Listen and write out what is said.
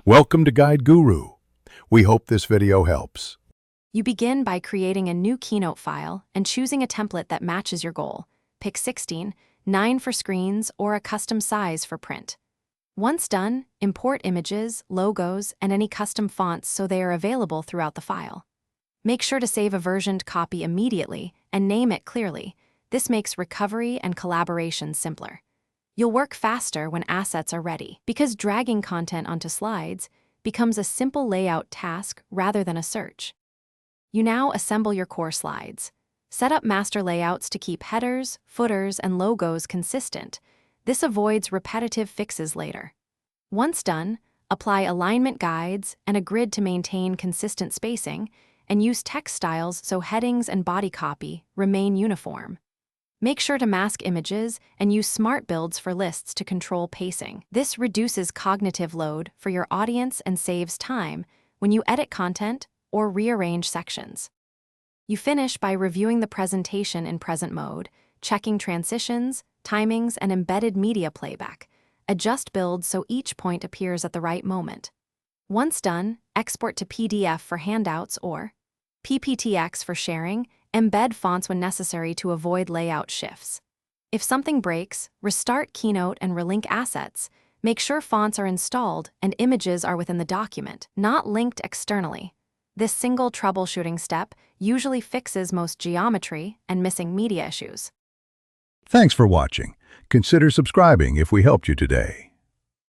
Welcome to Guide Guru. We hope this video helps. You begin by creating a new Keynote file and choosing a template that matches your goal. Pick 16, 9 for screens, or a custom size for print. Once done, import images, logos, and any custom fonts so they are available throughout the file. Make sure to save a versioned copy immediately and name it clearly. This makes recovery and collaboration simpler. You'll work faster when assets are ready, because dragging content onto slides becomes a simple layout task rather than a search. You now assemble your core slides. Set up master layouts to keep headers, footers, and logos consistent. This avoids repetitive fixes later. Once done, apply alignment guides and a grid to maintain consistent spacing, and use text styles so headings and body copy remain uniform. Make sure to mask images and use smart builds for lists to control pacing. This reduces cognitive load for your audience and saves time when you edit content or rearrange sections. You finish by reviewing the presentation in present mode, checking transitions, timings, and embedded media playback. Adjust builds so each point appears at the right moment. Once done, export to PDF for handouts or PPTX for sharing. Embed fonts when necessary to avoid layout shifts. If something breaks, restart Keynote and relink assets. Make sure fonts are installed and images are within the document, not linked externally. This single troubleshooting step usually fixes most geometry and missing media issues. Thanks for watching. Consider subscribing if we helped you today.